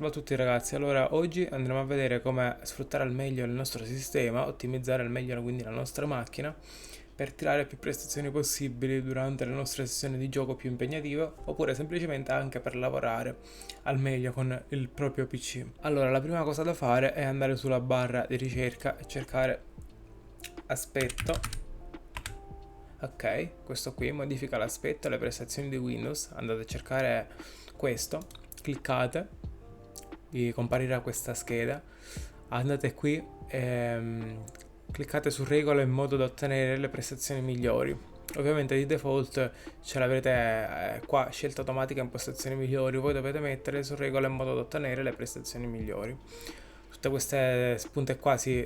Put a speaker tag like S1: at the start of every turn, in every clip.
S1: Salve a tutti ragazzi, allora oggi andremo a vedere come sfruttare al meglio il nostro sistema, ottimizzare al meglio quindi la nostra macchina per tirare più prestazioni possibili durante le nostre sessioni di gioco più impegnative oppure semplicemente anche per lavorare al meglio con il proprio PC. Allora la prima cosa da fare è andare sulla barra di ricerca e cercare aspetto. Ok, questo qui modifica l'aspetto e le prestazioni di Windows, andate a cercare questo, cliccate, vi comparirà questa scheda, andate qui e cliccate su regola in modo da ottenere le prestazioni migliori. Ovviamente di default ce l'avrete qua, scelta automatica impostazioni migliori, voi dovete mettere su regola in modo da ottenere le prestazioni migliori. Tutte queste spunte qua si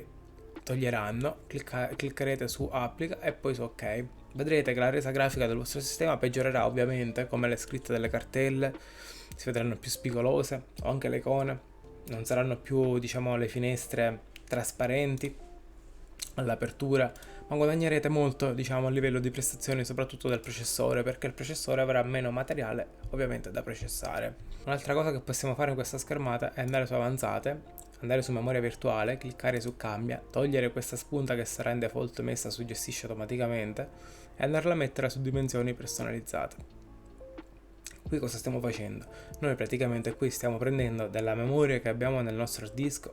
S1: toglieranno, cliccherete su applica e poi su ok. Vedrete che la resa grafica del vostro sistema peggiorerà ovviamente, come le scritte delle cartelle si vedranno più spigolose o anche le icone, non saranno più diciamo le finestre trasparenti all'apertura, ma guadagnerete molto diciamo a livello di prestazioni soprattutto del processore, perché il processore avrà meno materiale ovviamente da processare. Un'altra cosa che possiamo fare in questa schermata è andare su avanzate, andare su memoria virtuale, cliccare su cambia, togliere questa spunta che sarà in default messa su gestisce automaticamente e andarla a mettere su dimensioni personalizzate. Qui cosa stiamo facendo? Noi praticamente qui stiamo prendendo della memoria che abbiamo nel nostro disco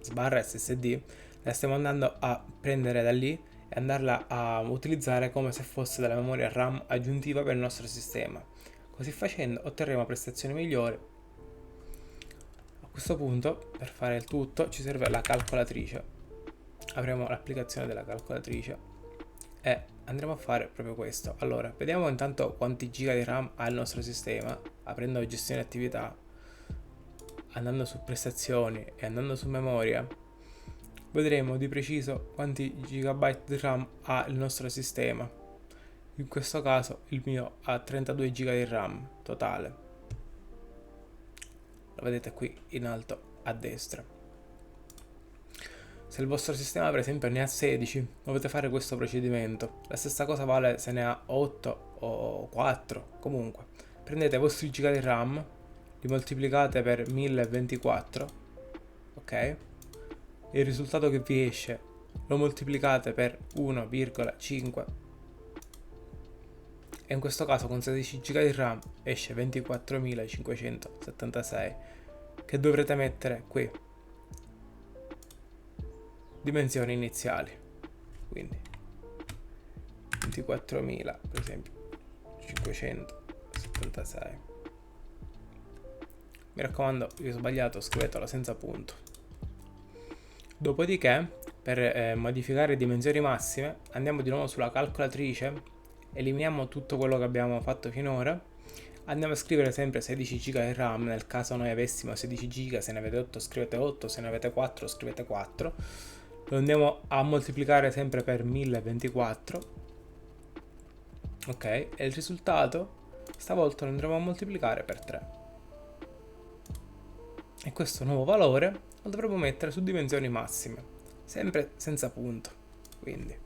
S1: sbarra SSD, la stiamo andando a prendere da lì e andarla a utilizzare come se fosse della memoria RAM aggiuntiva per il nostro sistema. Così facendo otterremo prestazioni migliori. A questo punto, per fare il tutto, ci serve la calcolatrice. Avremo l'applicazione della calcolatrice e andremo a fare proprio questo. Allora, vediamo intanto quanti giga di RAM ha il nostro sistema, aprendo gestione attività, andando su prestazioni e andando su memoria. Vedremo di preciso quanti gigabyte di RAM ha il nostro sistema. In questo caso il mio ha 32 giga di RAM totale. Lo vedete qui in alto a destra. Se il vostro sistema per esempio ne ha 16, dovete fare questo procedimento. La stessa cosa vale se ne ha 8 o 4. Comunque, prendete i vostri giga di RAM, li moltiplicate per 1024, ok? Il risultato che vi esce lo moltiplicate per 1,5 e in questo caso con 16 giga di RAM esce 24.576 che dovrete mettere qui. Dimensioni iniziali, quindi 24.000 per esempio 576. Mi raccomando, io ho sbagliato, scrivetelo senza punto. Dopodiché per modificare dimensioni massime andiamo di nuovo sulla calcolatrice, eliminiamo tutto quello che abbiamo fatto finora, andiamo a scrivere sempre 16 giga di RAM nel caso noi avessimo 16 giga, se ne avete 8 scrivete 8, se ne avete 4 scrivete 4. Lo andiamo a moltiplicare sempre per 1024, ok, e il risultato stavolta lo andremo a moltiplicare per 3 e questo nuovo valore lo dovremo mettere su dimensioni massime, sempre senza punto. Quindi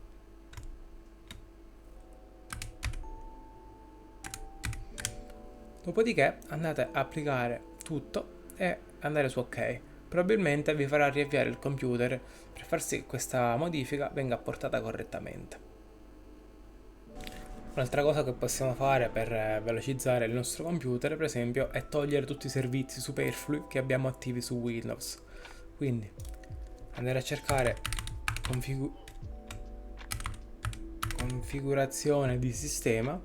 S1: dopodiché andate a applicare tutto e andare su ok. Probabilmente vi farà riavviare il computer per far sì che questa modifica venga apportata correttamente. Un'altra cosa che possiamo fare per velocizzare il nostro computer, per esempio, è togliere tutti i servizi superflui che abbiamo attivi su Windows. Quindi andare a cercare configurazione di sistema,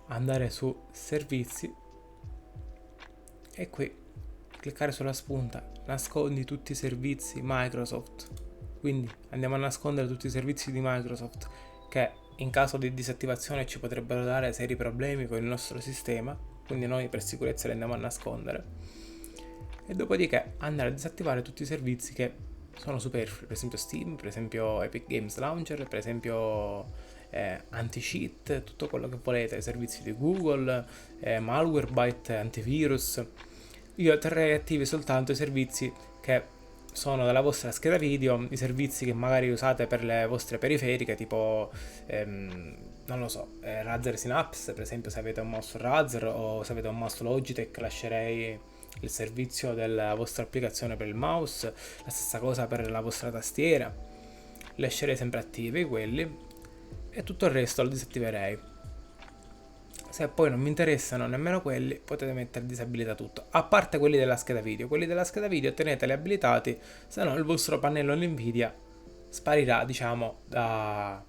S1: andare su servizi e qui cliccare sulla spunta nascondi tutti i servizi Microsoft. Quindi andiamo a nascondere tutti i servizi di Microsoft che in caso di disattivazione ci potrebbero dare seri problemi con il nostro sistema, quindi noi per sicurezza li andiamo a nascondere e dopodiché andare a disattivare tutti i servizi che sono superflui, per esempio Steam, per esempio Epic Games Launcher, per esempio anti-cheat, tutto quello che volete, servizi di Google, Malwarebytes, antivirus. Io terrei attivi soltanto i servizi che sono dalla vostra scheda video, i servizi che magari usate per le vostre periferiche, tipo non non lo so, Razer Synapse, per esempio se avete un mouse Razer o se avete un mouse Logitech, lascerei il servizio della vostra applicazione per il mouse, la stessa cosa per la vostra tastiera, lascerei sempre attivi quelli e tutto il resto lo disattiverei. Se poi non mi interessano nemmeno quelli, potete mettere disabilita tutto, a parte quelli della scheda video. Quelli della scheda video teneteli abilitati, se no il vostro pannello Nvidia sparirà, diciamo, dal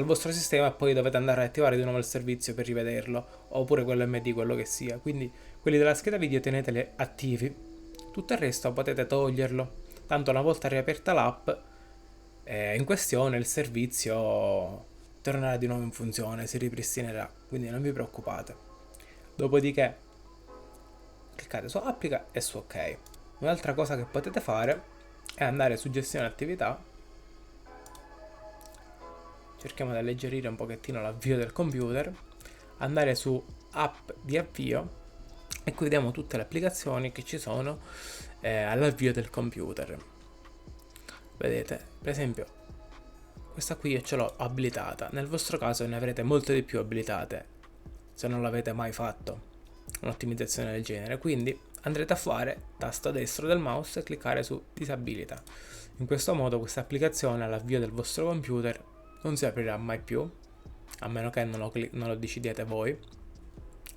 S1: vostro sistema e poi dovete andare a attivare di nuovo il servizio per rivederlo, oppure quello MD, quello che sia. Quindi quelli della scheda video teneteli attivi, tutto il resto potete toglierlo, tanto una volta riaperta l'app in questione il servizio tornerà di nuovo in funzione, si ripristinerà, quindi non vi preoccupate. Dopodiché cliccate su applica e su ok. Un'altra cosa che potete fare è andare su gestione attività, cerchiamo di alleggerire un pochettino l'avvio del computer, andare su app di avvio e qui vediamo tutte le applicazioni che ci sono all'avvio del computer. Vedete, per esempio questa qui io ce l'ho abilitata, nel vostro caso ne avrete molte di più abilitate se non l'avete mai fatto un'ottimizzazione del genere, quindi andrete a fare tasto destro del mouse e cliccare su disabilita. In questo modo questa applicazione all'avvio del vostro computer non si aprirà mai più, a meno che non lo decidete voi.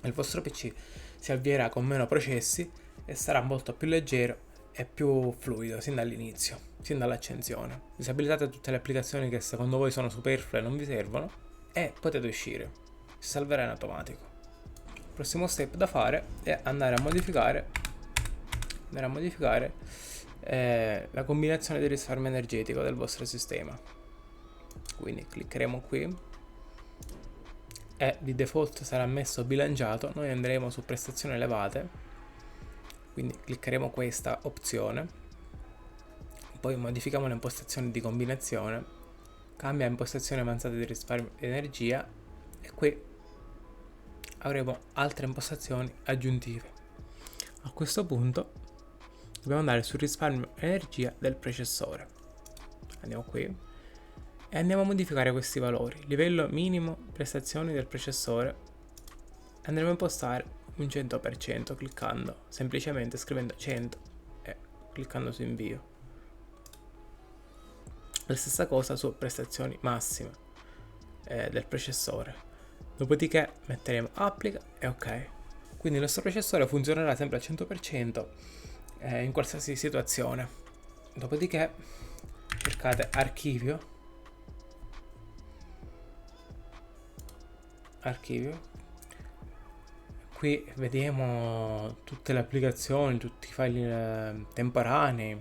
S1: Il vostro PC si avvierà con meno processi e sarà molto più leggero e più fluido sin dall'inizio, sin dall'accensione. Disabilitate tutte le applicazioni che secondo voi sono superflue e non vi servono e potete uscire, si salverà in automatico. Il prossimo step da fare è andare a modificare la combinazione di risparmio energetico del vostro sistema. Quindi cliccheremo qui e di default sarà messo bilanciato, noi andremo su prestazioni elevate, quindi cliccheremo questa opzione, poi modifichiamo le impostazioni di combinazione, cambia impostazioni avanzate di risparmio di energia e qui avremo altre impostazioni aggiuntive. A questo punto dobbiamo andare sul risparmio energia del processore, andiamo qui e andiamo a modificare questi valori. Livello minimo prestazioni del processore andremo a impostare un 100% cliccando, semplicemente scrivendo 100 e cliccando su invio. La stessa cosa su prestazioni massime del processore. Dopodiché metteremo applica e ok. Quindi il nostro processore funzionerà sempre al 100% in qualsiasi situazione. Dopodiché cercate archivio, qui vediamo tutte le applicazioni, tutti i file temporanei,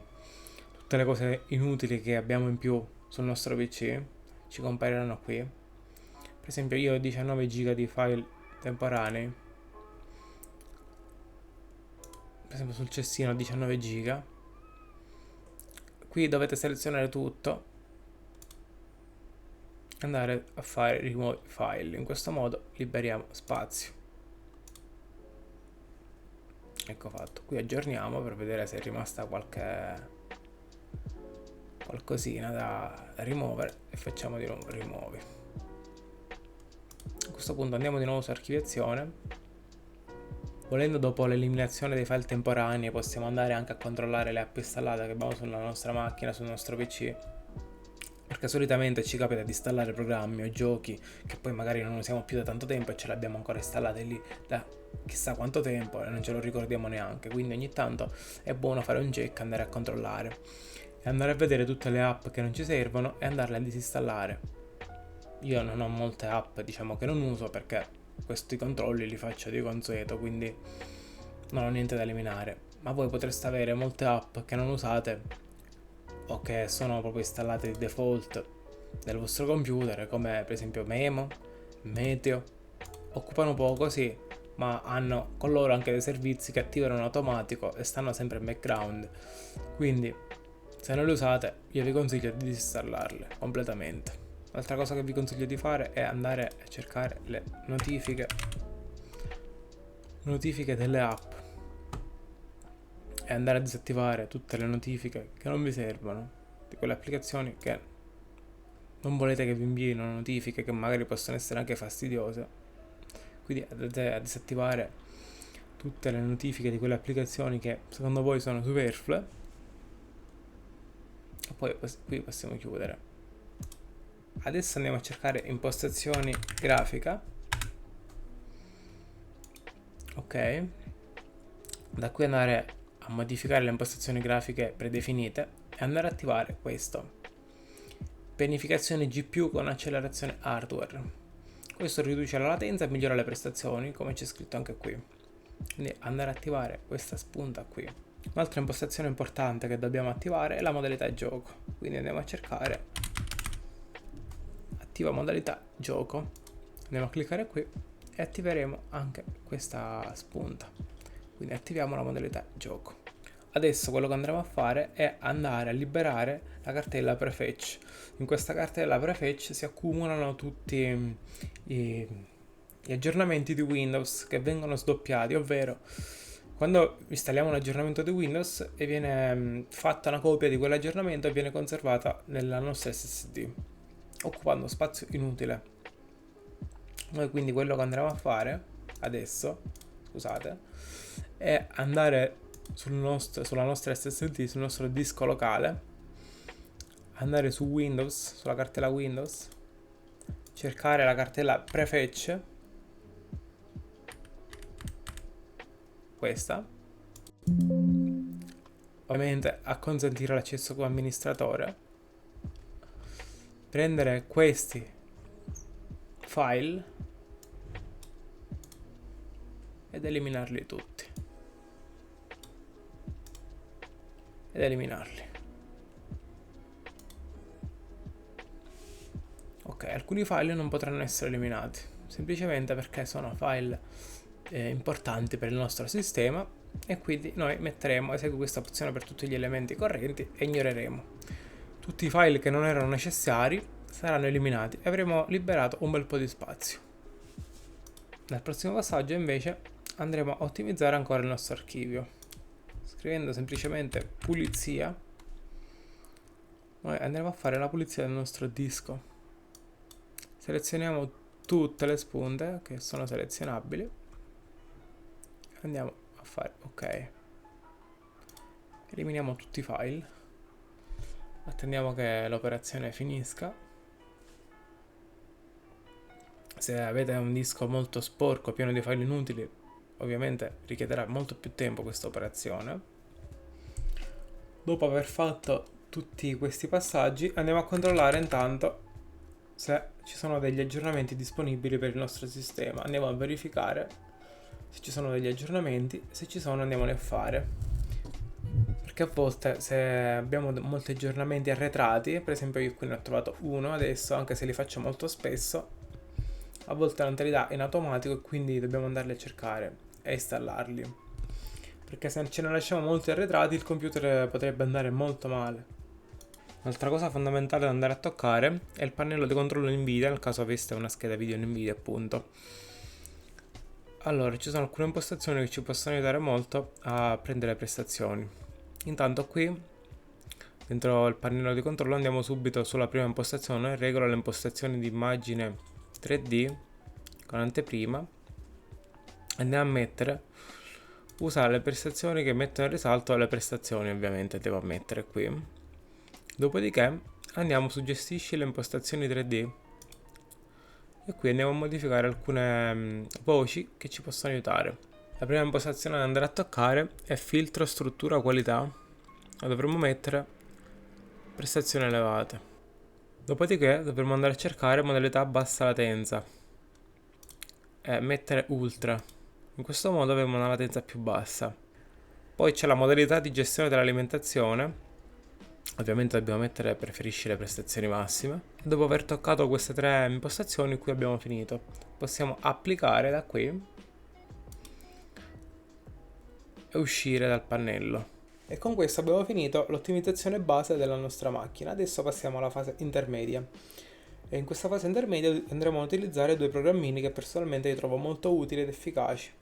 S1: tutte le cose inutili che abbiamo in più sul nostro PC ci compariranno qui. Per esempio io ho 19 giga di file temporanei, per esempio sul cestino ho 19 giga. Qui dovete selezionare tutto, andare a fare rimuovi file, in questo modo liberiamo spazio. Ecco fatto. Qui aggiorniamo per vedere se è rimasta qualcosina da rimuovere e facciamo di nuovo rimuovi. A questo punto andiamo di nuovo su archiviazione. Volendo, dopo l'eliminazione dei file temporanei possiamo andare anche a controllare le app installate che abbiamo sulla nostra macchina, sul nostro PC, perché solitamente ci capita di installare programmi o giochi che poi magari non usiamo più da tanto tempo e ce li abbiamo ancora installati lì da chissà quanto tempo e non ce lo ricordiamo neanche. Quindi ogni tanto è buono fare un check, andare a controllare e andare a vedere tutte le app che non ci servono e andarle a disinstallare. Io non ho molte app, diciamo, che non uso perché questi controlli li faccio di consueto, quindi non ho niente da eliminare. Ma voi potreste avere molte app che non usate o che sono proprio installate di default del vostro computer, come per esempio Memo, Meteo. Occupano poco, sì, ma hanno con loro anche dei servizi che attivano in automatico e stanno sempre in background. Quindi se non le usate io vi consiglio di disinstallarle completamente. L'altra cosa che vi consiglio di fare è andare a cercare le notifiche delle app e andare a disattivare tutte le notifiche che non vi servono, di quelle applicazioni che non volete che vi inviino notifiche che magari possono essere anche fastidiose, quindi andate a disattivare tutte le notifiche di quelle applicazioni che secondo voi sono superflue e poi qui possiamo chiudere. Adesso andiamo a cercare impostazioni grafica. Ok, da qui andare a modificare le impostazioni grafiche predefinite e andare a attivare questo: pianificazione GPU con accelerazione hardware. Questo riduce la latenza e migliora le prestazioni, come c'è scritto anche qui. Quindi andare a attivare questa spunta qui. Un'altra impostazione importante che dobbiamo attivare è la modalità gioco. Quindi andiamo a cercare attiva modalità gioco. Andiamo a cliccare qui e attiveremo anche questa spunta. Quindi attiviamo la modalità gioco. Adesso quello che andremo a fare è andare a liberare la cartella prefetch. In questa cartella prefetch si accumulano tutti gli aggiornamenti di Windows che vengono sdoppiati, ovvero quando installiamo un aggiornamento di Windows e viene fatta una copia di quell'aggiornamento e viene conservata nella nostra SSD, occupando spazio inutile. Noi quindi quello che andremo a fare adesso, scusate, è andare sulla nostra SSD, sul nostro disco locale, andare su Windows, sulla cartella Windows, cercare la cartella prefetch, questa, ovviamente acconsentire l'accesso come amministratore, prendere questi file ed eliminarli tutti. Ed eliminarli. Ok, alcuni file non potranno essere eliminati, semplicemente perché sono file importanti per il nostro sistema e quindi noi metteremo, esegue questa opzione per tutti gli elementi correnti e ignoreremo. Tutti i file che non erano necessari saranno eliminati e avremo liberato un bel po' di spazio. Nel prossimo passaggio invece andremo a ottimizzare ancora il nostro archivio. Scrivendo semplicemente pulizia, noi andremo a fare la pulizia del nostro disco. Selezioniamo tutte le spunte che sono selezionabili. Andiamo a fare ok. Eliminiamo tutti i file. Attendiamo che l'operazione finisca. Se avete un disco molto sporco, pieno di file inutili, ovviamente richiederà molto più tempo questa operazione. Dopo aver fatto tutti questi passaggi andiamo a controllare intanto se ci sono degli aggiornamenti disponibili per il nostro sistema. Andiamo a verificare se ci sono degli aggiornamenti, se ci sono andiamoli a fare, perché a volte se abbiamo molti aggiornamenti arretrati, per esempio io qui ne ho trovato uno adesso, anche se li faccio molto spesso, a volte non te li dà in automatico e quindi dobbiamo andarli a cercare e installarli, perché se ce ne lasciamo molti arretrati il computer potrebbe andare molto male. Un'altra cosa fondamentale da andare a toccare è il pannello di controllo Nvidia, nel caso aveste una scheda video Nvidia appunto. Allora, ci sono alcune impostazioni che ci possono aiutare molto a prendere prestazioni. Intanto qui, dentro il pannello di controllo, andiamo subito sulla prima impostazione, regola le impostazioni di immagine 3D con anteprima. Andiamo a mettere, usare le prestazioni che mettono in risalto le prestazioni, ovviamente devo mettere qui. Dopodiché andiamo su gestisci le impostazioni 3D. E qui andiamo a modificare alcune voci che ci possono aiutare. La prima impostazione da andare a toccare è filtro struttura qualità, la dovremo mettere prestazioni elevate. Dopodiché dovremo andare a cercare modalità bassa latenza e mettere ultra. In questo modo avremo una latenza più bassa. Poi c'è la modalità di gestione dell'alimentazione. Ovviamente dobbiamo mettere preferisci le prestazioni massime. Dopo aver toccato queste tre impostazioni qui abbiamo finito. Possiamo applicare da qui e uscire dal pannello. E con questo abbiamo finito l'ottimizzazione base della nostra macchina. Adesso passiamo alla fase intermedia. E in questa fase intermedia andremo a utilizzare due programmini che personalmente io trovo molto utili ed efficaci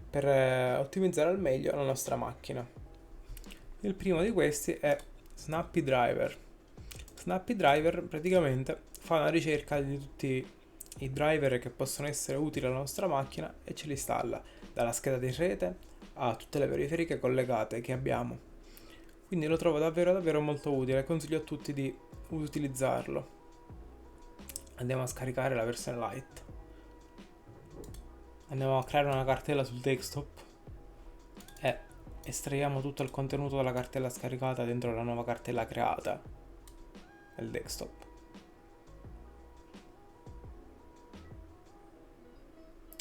S1: per ottimizzare al meglio la nostra macchina. Il primo di questi è Snappy Driver. Snappy Driver praticamente fa una ricerca di tutti i driver che possono essere utili alla nostra macchina e ce li installa, dalla scheda di rete a tutte le periferiche collegate che abbiamo. Quindi lo trovo davvero molto utile, consiglio a tutti di utilizzarlo. Andiamo a scaricare la versione light. Andiamo a creare una cartella sul desktop e estraiamo tutto il contenuto della cartella scaricata dentro la nuova cartella creata nel desktop.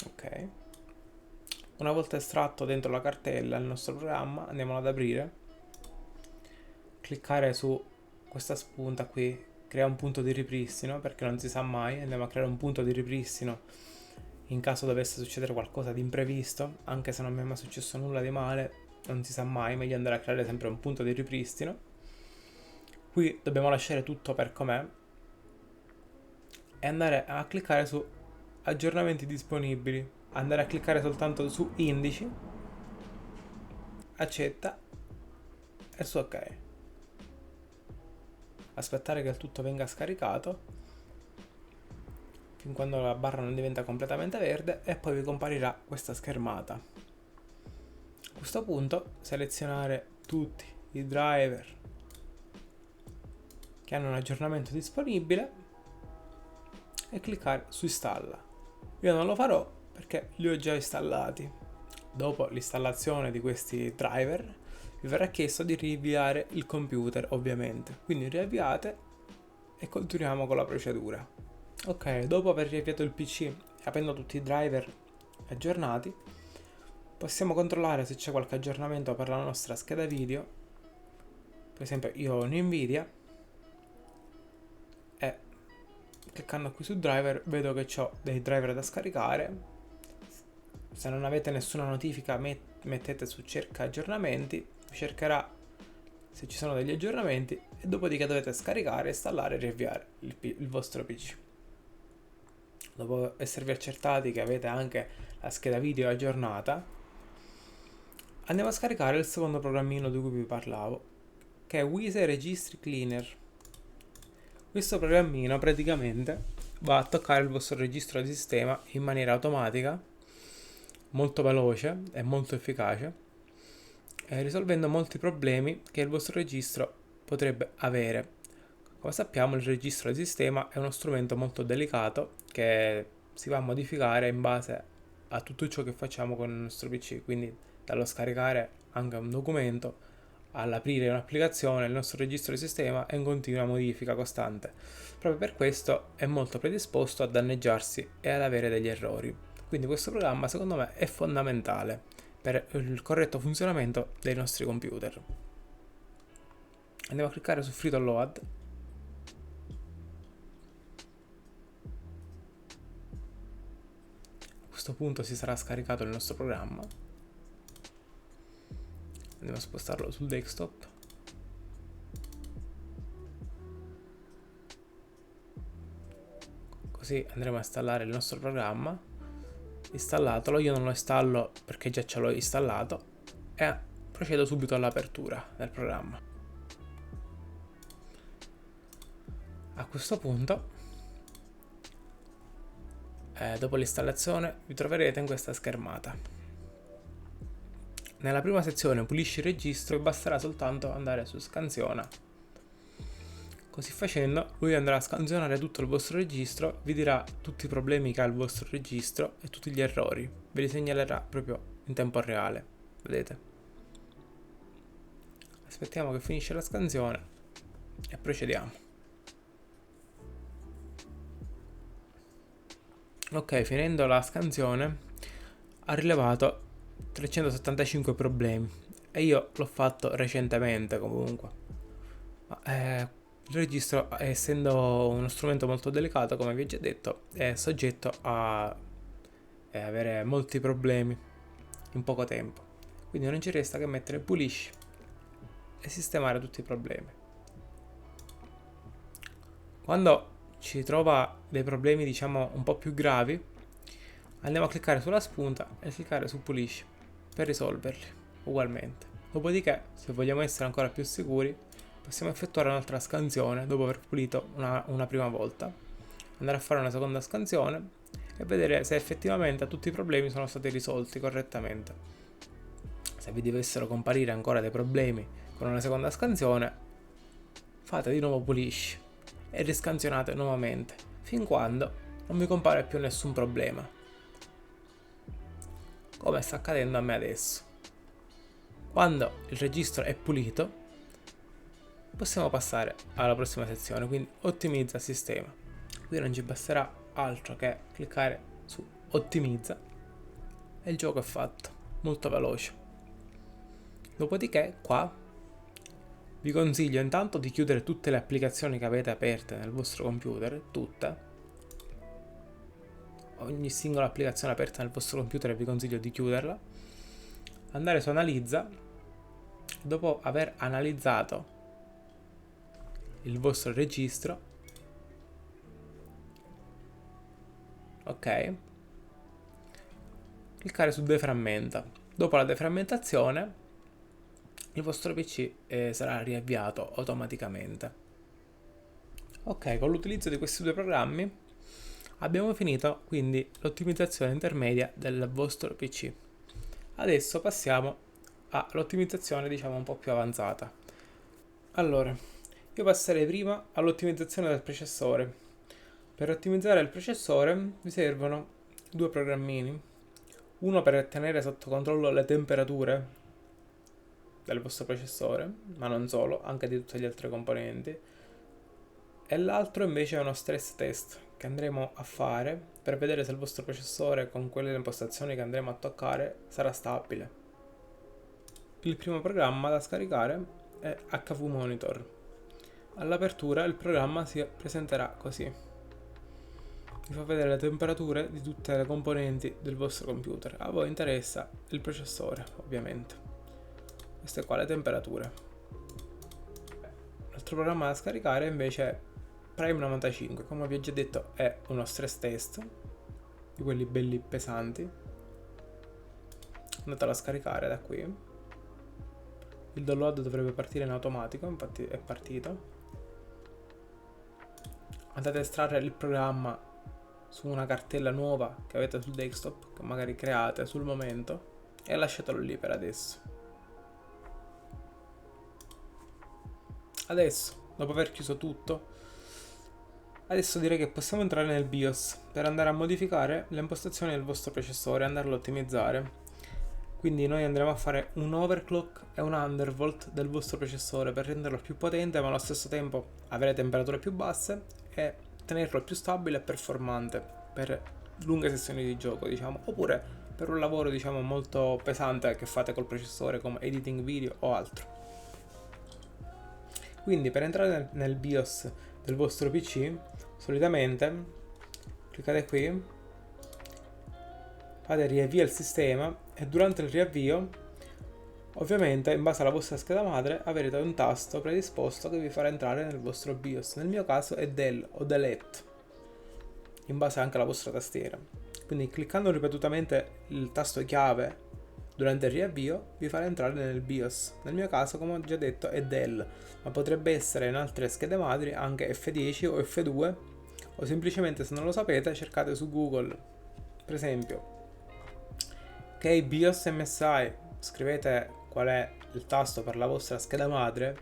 S1: Ok. Una volta estratto dentro la cartella il nostro programma, andiamo ad aprire, cliccare su questa spunta qui, crea un punto di ripristino, perché non si sa mai, andiamo a creare un punto di ripristino in caso dovesse succedere qualcosa di imprevisto, anche se non mi è mai successo nulla di male, non si sa mai, meglio andare a creare sempre un punto di ripristino. Qui dobbiamo lasciare tutto per com'è e andare a cliccare su aggiornamenti disponibili, andare a cliccare soltanto su indici, accetta e su ok. Aspettare che il tutto venga scaricato fin quando la barra non diventa completamente verde e poi vi comparirà questa schermata. A questo punto selezionare tutti i driver che hanno un aggiornamento disponibile e cliccare su installa. Io non lo farò perché li ho già installati. Dopo l'installazione di questi driver vi verrà chiesto di riavviare il computer, ovviamente. Quindi riavviate e continuiamo con la procedura. Ok, dopo aver riavviato il PC e avendo tutti i driver aggiornati, possiamo controllare se c'è qualche aggiornamento per la nostra scheda video. Per esempio io ho un Nvidia e cliccando qui su driver vedo che ho dei driver da scaricare. Se non avete nessuna notifica mettete su cerca aggiornamenti, cercherà se ci sono degli aggiornamenti e dopodiché dovete scaricare, installare e riavviare il vostro PC. Dopo esservi accertati che avete anche la scheda video aggiornata, andiamo a scaricare il secondo programmino di cui vi parlavo, che è Wise Registry Cleaner. Questo programmino praticamente va a toccare il vostro registro di sistema in maniera automatica, molto veloce e molto efficace, risolvendo molti problemi che il vostro registro potrebbe avere. Come sappiamo, il registro di sistema è uno strumento molto delicato che si va a modificare in base a tutto ciò che facciamo con il nostro PC, quindi dallo scaricare anche un documento all'aprire un'applicazione, il nostro registro di sistema è in continua modifica costante. Proprio per questo è molto predisposto a danneggiarsi e ad avere degli errori. Quindi questo programma secondo me è fondamentale per il corretto funzionamento dei nostri computer. Andiamo a cliccare su Free to Load. A questo punto si sarà scaricato il nostro programma. Andiamo a spostarlo sul desktop. Così andremo a installare il nostro programma. Installatelo, io non lo installo perché già ce l'ho installato e procedo subito all'apertura del programma. A questo punto, dopo l'installazione, vi troverete in questa schermata. Nella prima sezione pulisci il registro e basterà soltanto andare su scansiona. Così facendo lui andrà a scansionare tutto il vostro registro, vi dirà tutti i problemi che ha il vostro registro e tutti gli errori, ve li segnalerà proprio in tempo reale, vedete? Aspettiamo che finisce la scansione e procediamo. Ok, finendo la scansione ha rilevato 375 problemi e io l'ho fatto recentemente comunque. Il registro, essendo uno strumento molto delicato, come vi ho già detto, è soggetto a avere molti problemi in poco tempo. Quindi non ci resta che mettere pulisci e sistemare tutti i problemi. Quando ci trova dei problemi, diciamo, un po' più gravi, andiamo a cliccare sulla spunta e cliccare su pulisci per risolverli ugualmente. Dopodiché, se vogliamo essere ancora più sicuri, possiamo effettuare un'altra scansione dopo aver pulito una prima volta andare a fare una seconda scansione e vedere se effettivamente tutti i problemi sono stati risolti correttamente. Se vi dovessero comparire ancora dei problemi con una seconda scansione, fate di nuovo pulisci e riscansionate nuovamente fin quando non vi compare più nessun problema, come sta accadendo a me adesso. Quando il registro è pulito possiamo passare alla prossima sezione, quindi ottimizza il sistema. Qui non ci basterà altro che cliccare su ottimizza e il gioco è fatto, molto veloce. Dopodiché qua vi consiglio intanto di chiudere tutte le applicazioni che avete aperte nel vostro computer, tutte. Ogni singola applicazione aperta nel vostro computer vi consiglio di chiuderla. Andare su analizza. Dopo aver analizzato il vostro registro, ok, cliccare su deframmenta. Dopo la deframmentazione il vostro PC sarà riavviato automaticamente. Ok, con l'utilizzo di questi due programmi abbiamo finito quindi l'ottimizzazione intermedia del vostro PC. Adesso passiamo all'ottimizzazione diciamo un po' più avanzata. Allora, io passerei prima all'ottimizzazione del processore. Per ottimizzare il processore vi servono due programmini. Uno per tenere sotto controllo le temperature del vostro processore, ma non solo, anche di tutte le altre componenti. E l'altro invece è uno stress test che andremo a fare per vedere se il vostro processore con quelle impostazioni che andremo a toccare sarà stabile. Il primo programma da scaricare è HV Monitor. All'apertura il programma si presenterà così. Vi fa vedere le temperature di tutte le componenti del vostro computer. A voi interessa il processore, ovviamente. Queste qua le temperature. L'altro programma da scaricare invece è Prime 95. Come vi ho già detto è uno stress test di quelli belli pesanti. Andatelo a scaricare da qui. Il download dovrebbe partire in automatico, infatti è partito. Andate a estrarre il programma su una cartella nuova che avete sul desktop, che magari create sul momento, e lasciatelo lì per adesso. Adesso, dopo aver chiuso tutto, adesso direi che possiamo entrare nel BIOS per andare a modificare le impostazioni del vostro processore e andarlo a ottimizzare. Quindi noi andremo a fare un overclock e un undervolt del vostro processore per renderlo più potente ma allo stesso tempo avere temperature più basse e tenerlo più stabile e performante per lunghe sessioni di gioco, diciamo, oppure per un lavoro diciamo molto pesante che fate col processore come editing video o altro. Quindi per entrare nel BIOS del vostro PC solitamente cliccate qui, fate riavvia il sistema e durante il riavvio ovviamente in base alla vostra scheda madre avrete un tasto predisposto che vi farà entrare nel vostro BIOS. Nel mio caso è del o delete, in base anche alla vostra tastiera. Quindi cliccando ripetutamente il tasto chiave durante il riavvio vi farà entrare nel BIOS. Nel mio caso, come ho già detto, è del, ma potrebbe essere in altre schede madri anche F10 o F2, o semplicemente, se non lo sapete, cercate su Google, per esempio KBIOS MSI, scrivete qual è il tasto per la vostra scheda madre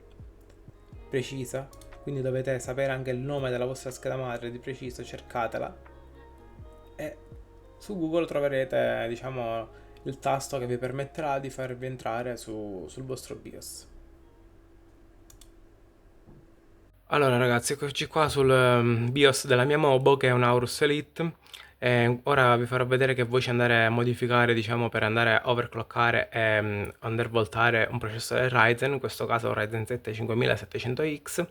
S1: precisa, quindi dovete sapere anche il nome della vostra scheda madre di preciso, cercatela e su Google troverete diciamo il tasto che vi permetterà di farvi entrare sul vostro BIOS. Allora ragazzi, eccoci qua sul BIOS della mia Mobo, che è un Aorus Elite. Ora vi farò vedere che voci andare a modificare, diciamo, per andare a overclockare e undervoltare un processore Ryzen, in questo caso un Ryzen 7 5700X.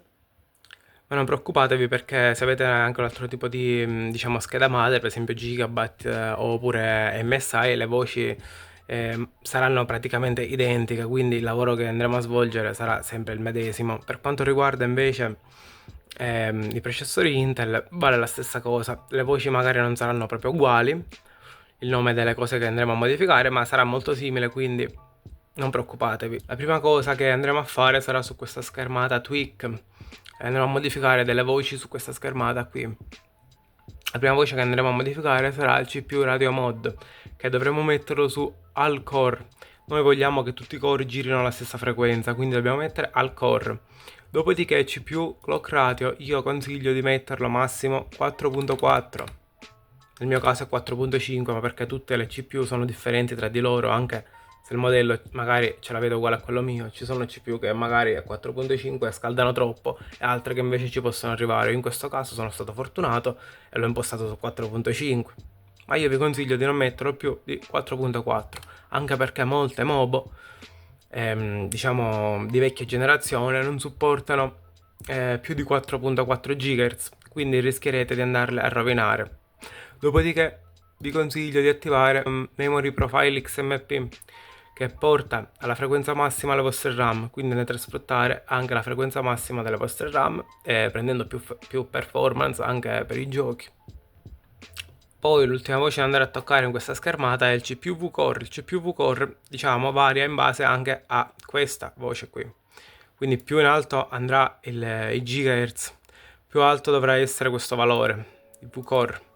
S1: Ma non preoccupatevi, perché se avete anche un altro tipo di diciamo scheda madre, per esempio Gigabyte oppure MSI, le voci saranno praticamente identiche, quindi il lavoro che andremo a svolgere sarà sempre il medesimo. Per quanto riguarda invece i processori Intel, vale la stessa cosa, le voci magari non saranno proprio uguali, il nome delle cose che andremo a modificare, ma sarà molto simile, quindi non preoccupatevi. La prima cosa che andremo a fare sarà su questa schermata tweak, andremo a modificare delle voci su questa schermata qui. La prima voce che andremo a modificare sarà il CPU Radio Mod, che dovremo metterlo su All Core. Noi vogliamo che tutti i core girino alla stessa frequenza, quindi dobbiamo mettere All Core. Dopodiché CPU Clock Ratio io consiglio di metterlo massimo 4.4. Nel mio caso è 4.5, ma perché tutte le CPU sono differenti tra di loro, anche se il modello magari ce la vedo uguale a quello mio. Ci sono CPU che magari a 4.5 scaldano troppo e altre che invece ci possono arrivare. Io in questo caso sono stato fortunato e l'ho impostato su 4.5, ma io vi consiglio di non metterlo più di 4.4, anche perché molte MOBO diciamo di vecchia generazione non supportano più di 4.4 GHz, quindi rischierete di andarle a rovinare. Dopodiché vi consiglio di attivare Memory Profile XMP, che porta alla frequenza massima le vostre RAM, quindi andrete a sfruttare anche la frequenza massima delle vostre RAM, prendendo più performance anche per i giochi. Poi l'ultima voce da andare a toccare in questa schermata è il CPU V-Core. Il CPU V-Core, diciamo, varia in base anche a questa voce qui. Quindi più in alto andrà i gigahertz, più alto dovrà essere questo valore, il V-Core.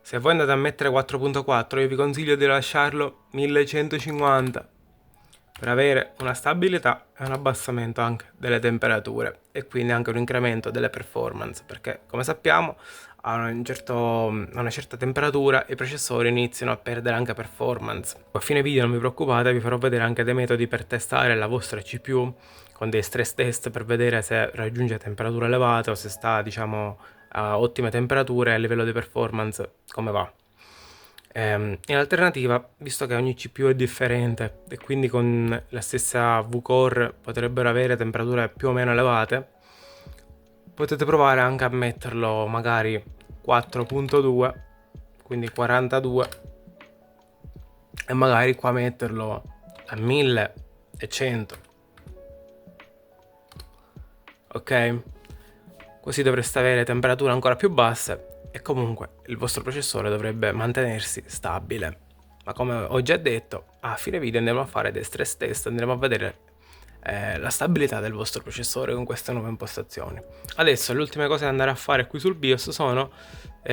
S1: Se voi andate a mettere 4.4, io vi consiglio di lasciarlo 1150 per avere una stabilità e un abbassamento anche delle temperature e quindi anche un incremento delle performance, perché come sappiamo a una certa temperatura i processori iniziano a perdere anche performance. A fine video non vi preoccupate, vi farò vedere anche dei metodi per testare la vostra CPU con dei stress test per vedere se raggiunge temperature elevate o se sta, diciamo, a ottime temperature a livello di performance, come va. In alternativa, visto che ogni CPU è differente e quindi con la stessa V-Core potrebbero avere temperature più o meno elevate, potete provare anche a metterlo magari 4.2, quindi 42, e magari qua metterlo a 1100. Ok? Così dovreste avere temperature ancora più basse e comunque il vostro processore dovrebbe mantenersi stabile. Ma come ho già detto, a fine video andremo a fare dei stress test, andremo a vedere la stabilità del vostro processore con queste nuove impostazioni. Adesso le ultime cose da andare a fare qui sul BIOS sono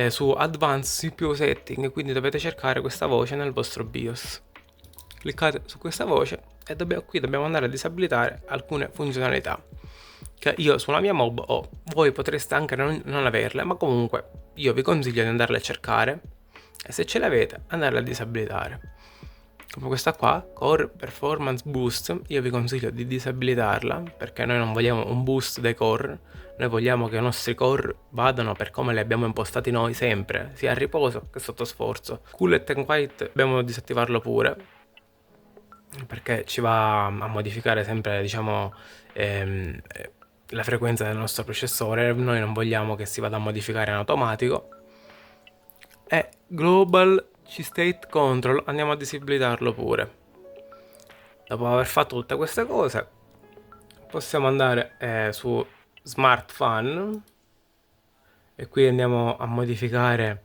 S1: su Advanced CPU Setting, quindi dovete cercare questa voce nel vostro BIOS. Cliccate su questa voce e qui dobbiamo andare a disabilitare alcune funzionalità che io sulla mia mob ho. Voi potreste anche non averle, ma comunque io vi consiglio di andarle a cercare e se ce le avete andarle a disabilitare. Come questa qua, Core Performance Boost, io vi consiglio di disabilitarla perché noi non vogliamo un boost dei core, noi vogliamo che i nostri core vadano per come li abbiamo impostati noi sempre, sia a riposo che sotto sforzo. Coolet and Quiet dobbiamo disattivarlo pure perché ci va a modificare sempre, diciamo, la frequenza del nostro processore. Noi non vogliamo che si vada a modificare in automatico. E Global G-State Control andiamo a disabilitarlo pure. Dopo aver fatto tutte queste cose possiamo andare su Smart Fan e qui andiamo a modificare,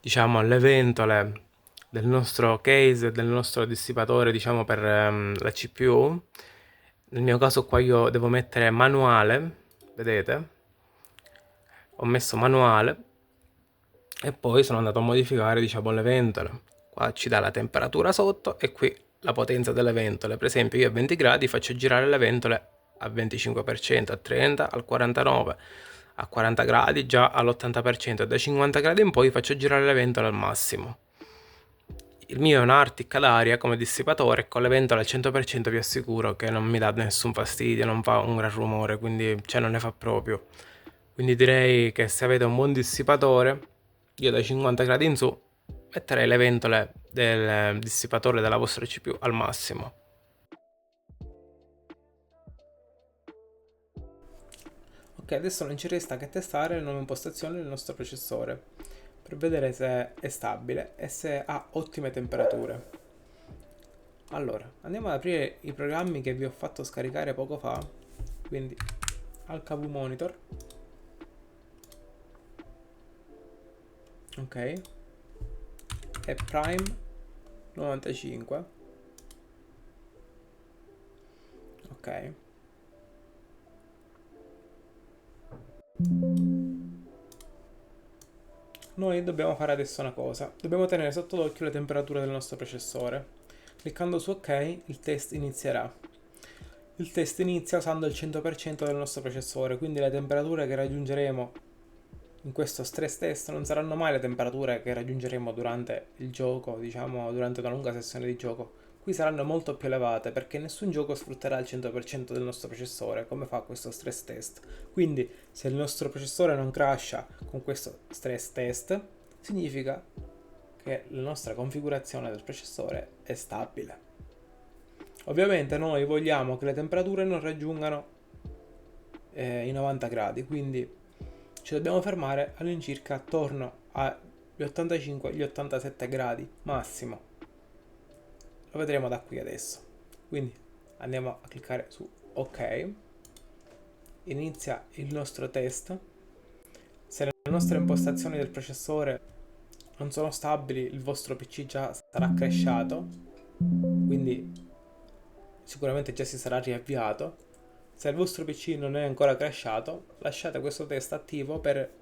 S1: diciamo, le ventole del nostro case, del nostro dissipatore, diciamo, per la CPU. Nel mio caso qua io devo mettere manuale, vedete? Ho messo manuale e poi sono andato a modificare, diciamo, le ventole. Qua ci dà la temperatura sotto e qui la potenza delle ventole. Per esempio io a 20 gradi faccio girare le ventole al 25%, a 30, al 49, a 40 gradi già all'80% e da 50 gradi in poi faccio girare le ventole al massimo. Il mio è un Arctic ad aria come dissipatore, con le ventole al 100% vi assicuro che non mi dà nessun fastidio, non fa un gran rumore, quindi cioè non ne fa proprio. Quindi direi che se avete un buon dissipatore, io dai 50 gradi in su metterei le ventole del dissipatore della vostra CPU al massimo. Ok, adesso non ci resta che testare le nuove impostazioni del nostro processore per vedere se è stabile e se ha ottime temperature. Allora, andiamo ad aprire i programmi che vi ho fatto scaricare poco fa, quindi HV Monitor, ok, e Prime 95, ok. Noi dobbiamo fare adesso una cosa. Dobbiamo tenere sotto l'occhio le temperature del nostro processore. Cliccando su OK, il test inizierà. Il test inizia usando il 100% del nostro processore, quindi le temperature che raggiungeremo in questo stress test non saranno mai le temperature che raggiungeremo durante il gioco, diciamo durante una lunga sessione di gioco. Qui saranno molto più elevate perché nessun gioco sfrutterà il 100% del nostro processore come fa questo stress test. Quindi se il nostro processore non crasha con questo stress test, significa che la nostra configurazione del processore è stabile. Ovviamente noi vogliamo che le temperature non raggiungano i 90 gradi, quindi ci dobbiamo fermare all'incirca attorno agli 85-87 gradi massimo. Lo vedremo da qui adesso. Quindi andiamo a cliccare su OK. Inizia il nostro test. Se le nostre impostazioni del processore non sono stabili, il vostro PC già sarà crashato, quindi sicuramente già si sarà riavviato. Se il vostro PC non è ancora crashato, lasciate questo test attivo per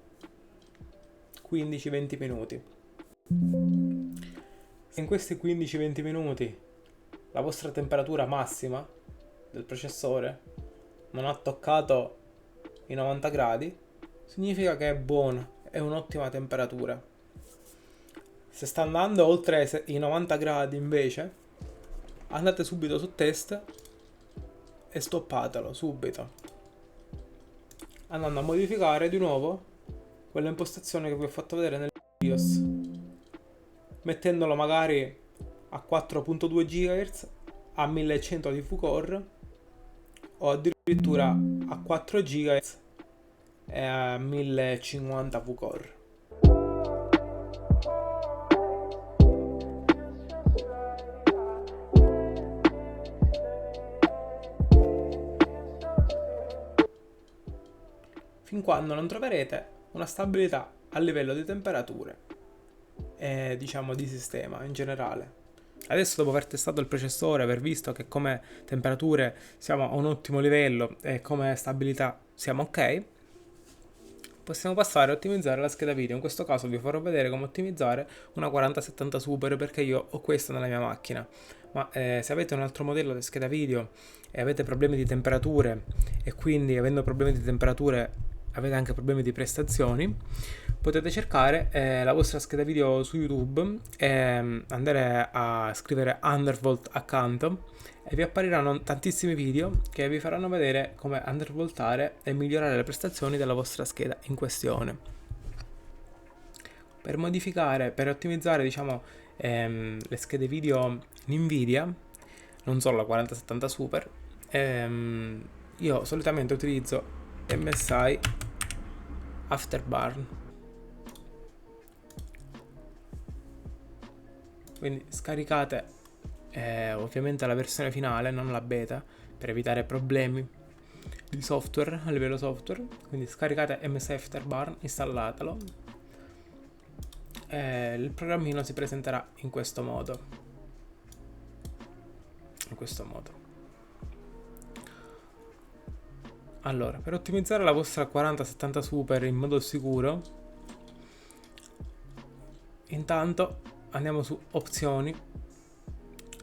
S1: 15-20 minuti. Se in questi 15-20 minuti la vostra temperatura massima del processore non ha toccato i 90 gradi, significa che è buona, è un'ottima temperatura. Se sta andando oltre i 90 gradi invece, andate subito su test e stoppatelo subito, andando a modificare di nuovo quella impostazione che vi ho fatto vedere nel BIOS, mettendolo magari a 4.2 GHz, a 1100 di V-Core o addirittura a 4 GHz e a 1050 V-Core. Fin quando non troverete una stabilità a livello di temperature e diciamo di sistema in generale. Adesso, dopo aver testato il processore, aver visto che come temperature siamo a un ottimo livello e come stabilità siamo ok, possiamo passare a ottimizzare la scheda video. In questo caso vi farò vedere come ottimizzare una 4070 Super, perché io ho questa nella mia macchina. Ma se avete un altro modello di scheda video e avete problemi di temperature, e quindi avendo problemi di temperature avete anche problemi di prestazioni, potete cercare la vostra scheda video su YouTube e andare a scrivere Undervolt accanto e vi appariranno tantissimi video che vi faranno vedere come undervoltare e migliorare le prestazioni della vostra scheda in questione. Per modificare, per ottimizzare diciamo le schede video Nvidia, non solo la 4070 Super, io solitamente utilizzo MSI Afterburn. Quindi scaricate ovviamente la versione finale, non la beta, per evitare problemi di software a livello software. Quindi scaricate MSI Afterburn, installatelo. Il programmino si presenterà in questo modo. Allora, per ottimizzare la vostra 4070 Super in modo sicuro, intanto andiamo su opzioni,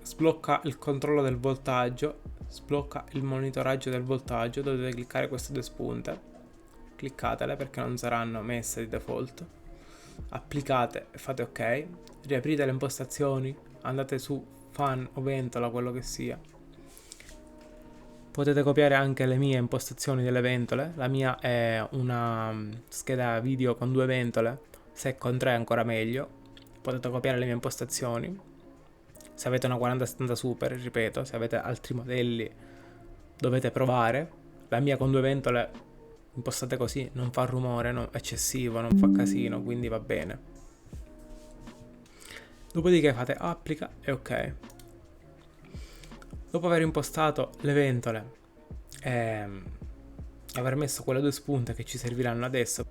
S1: sblocca il controllo del voltaggio, sblocca il monitoraggio del voltaggio, dovete cliccare queste due spunte, cliccatele perché non saranno messe di default, applicate e fate ok, riaprite le impostazioni, andate su fan o ventola, quello che sia. Potete copiare anche le mie impostazioni delle ventole. La mia è una scheda video con 2 ventole, se con 3 ancora meglio. Potete copiare le mie impostazioni. Se avete una 4070 Super, ripeto, se avete altri modelli dovete provare. La mia con 2 ventole impostate così non fa rumore eccessivo, non fa casino, quindi va bene. Dopodiché fate applica e ok. Dopo aver impostato le ventole e aver messo quelle due spunte che ci serviranno adesso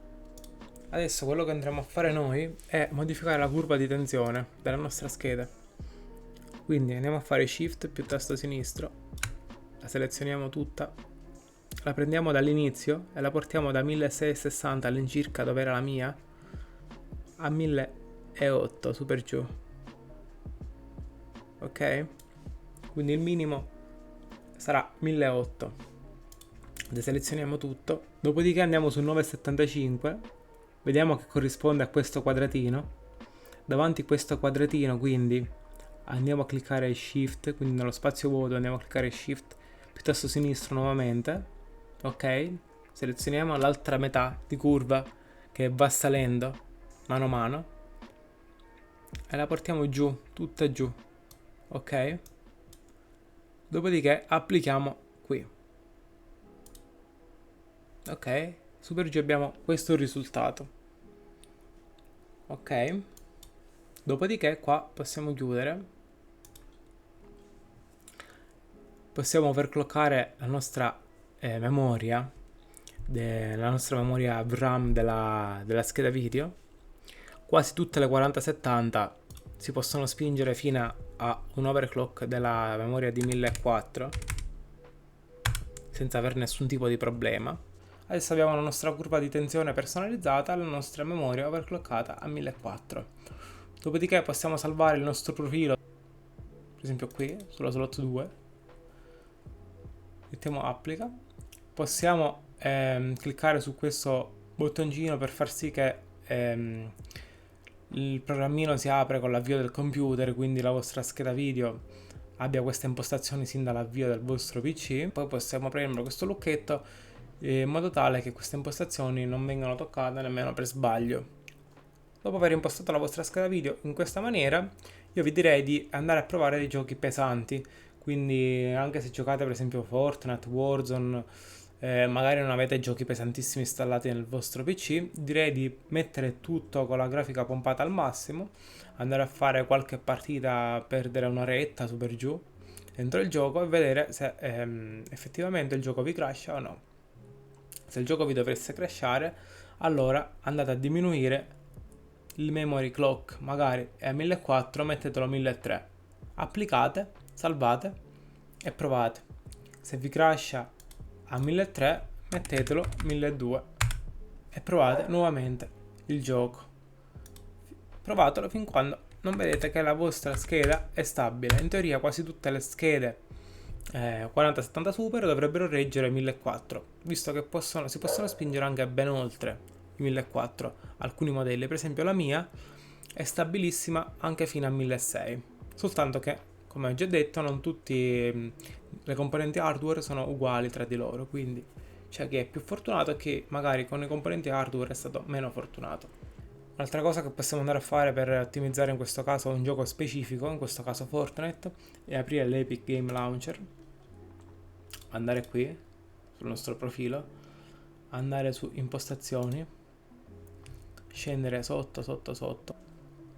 S1: quello che andremo a fare noi è modificare la curva di tensione della nostra scheda. Quindi andiamo a fare Shift più tasto sinistro, la selezioniamo tutta, la prendiamo dall'inizio e la portiamo da 1660 all'incirca dove era la mia, a 1008 su per giù. Ok? Quindi il minimo sarà 1008. Deselezioniamo tutto, dopodiché andiamo su 975, vediamo che corrisponde a questo quadratino. Davanti a questo quadratino quindi andiamo a cliccare Shift, quindi nello spazio vuoto andiamo a cliccare Shift più tasto sinistro nuovamente, ok? Selezioniamo l'altra metà di curva che va salendo mano a mano e la portiamo giù, tutta giù, ok? Dopodiché applichiamo qui. Ok, su per giù abbiamo questo risultato. Ok, dopodiché qua possiamo chiudere. Possiamo overclockare la nostra memoria, la nostra memoria VRAM della scheda video. Quasi tutte le 4070 si possono spingere fino a un overclock della memoria di 1400 senza avere nessun tipo di problema. Adesso abbiamo la nostra curva di tensione personalizzata, la nostra memoria overclockata a 1400. Dopodiché possiamo salvare il nostro profilo, per esempio qui, sulla slot 2. Mettiamo applica. Possiamo cliccare su questo bottoncino per far sì che il programmino si apre con l'avvio del computer, quindi la vostra scheda video abbia queste impostazioni sin dall'avvio del vostro PC. Poi possiamo premere questo lucchetto in modo tale che queste impostazioni non vengano toccate nemmeno per sbaglio. Dopo aver impostato la vostra scheda video in questa maniera, io vi direi di andare a provare dei giochi pesanti, quindi anche se giocate per esempio Fortnite, Warzone, magari non avete giochi pesantissimi installati nel vostro PC, direi di mettere tutto con la grafica pompata al massimo, andare a fare qualche partita, perdere un'oretta su per giù dentro il gioco e vedere se effettivamente il gioco vi crasha o no. Se il gioco vi dovesse crashare, allora andate a diminuire il memory clock, magari è a 1400, mettetelo a 1300. Applicate, salvate e provate. Se vi crasha a 1300, mettetelo 1200 e provate nuovamente il gioco. Provatelo fin quando non vedete che la vostra scheda è stabile. In teoria quasi tutte le schede 4070 Super dovrebbero reggere 1400, visto che si possono spingere anche ben oltre i 1400. Alcuni modelli, per esempio la mia, è stabilissima anche fino a 1600. Soltanto che, come ho già detto, non tutte le componenti hardware sono uguali tra di loro, quindi c'è chi è più fortunato e chi magari con i componenti hardware è stato meno fortunato. Un'altra cosa che possiamo andare a fare per ottimizzare in questo caso un gioco specifico, in questo caso Fortnite, è aprire l'Epic Game Launcher, andare qui sul nostro profilo, andare su impostazioni, scendere sotto,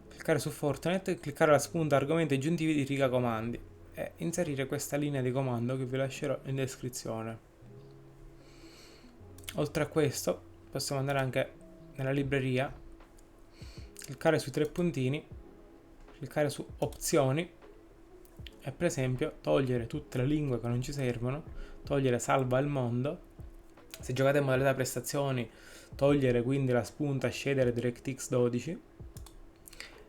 S1: cliccare su Fortnite, cliccare la spunta argomenti aggiuntivi di riga comandi e inserire questa linea di comando che vi lascerò in descrizione. Oltre a questo possiamo andare anche nella libreria, cliccare sui tre puntini, cliccare su opzioni e per esempio togliere tutte le lingue che non ci servono, togliere salva il mondo. Se giocate in modalità prestazioni, togliere quindi la spunta shaders DirectX 12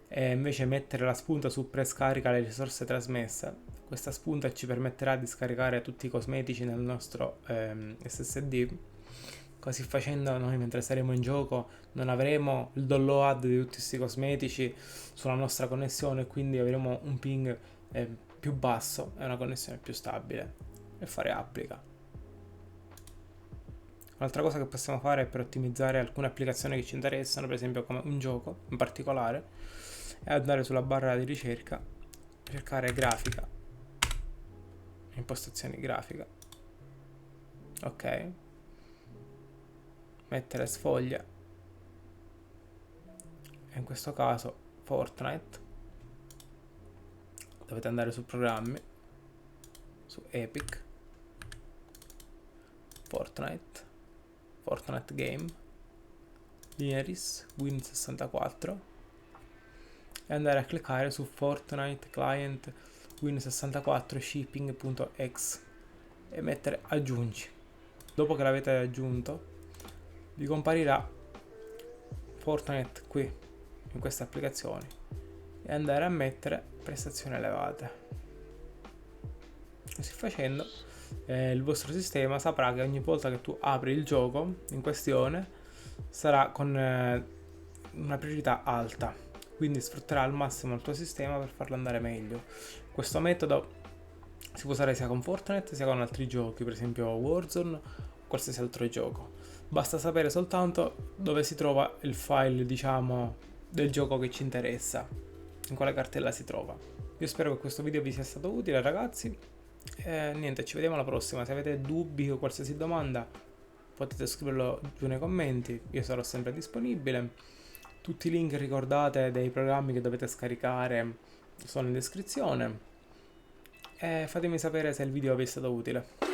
S1: e invece mettere la spunta su prescarica le risorse trasmesse. Questa spunta ci permetterà di scaricare tutti i cosmetici nel nostro SSD. Così facendo noi mentre saremo in gioco non avremo il download di tutti questi cosmetici sulla nostra connessione, quindi avremo un ping più basso e una connessione più stabile e fare applica. Un'altra cosa che possiamo fare per ottimizzare alcune applicazioni che ci interessano, per esempio come un gioco in particolare, è andare sulla barra di ricerca, cercare grafica, impostazioni grafica, ok, mettere sfoglia, in questo caso Fortnite, dovete andare su programmi, su Epic, Fortnite Game, Linearis, Win64 e andare a cliccare su Fortnite Client Win64 shipping.exe e mettere aggiungi. Dopo che l'avete aggiunto vi comparirà Fortnite qui in queste applicazioni e andare a mettere prestazioni elevate. Così facendo il vostro sistema saprà che ogni volta che tu apri il gioco in questione sarà con una priorità alta, quindi sfrutterà al massimo il tuo sistema per farlo andare meglio. Questo metodo si può usare sia con Fortnite sia con altri giochi, per esempio Warzone o qualsiasi altro gioco. Basta sapere soltanto dove si trova il file, diciamo, del gioco che ci interessa, in quale cartella si trova. Io spero che questo video vi sia stato utile, ragazzi. E niente, ci vediamo alla prossima. Se avete dubbi o qualsiasi domanda potete scriverlo giù nei commenti, io sarò sempre disponibile. Tutti i link, ricordate, dei programmi che dovete scaricare sono in descrizione. E fatemi sapere se il video vi è stato utile.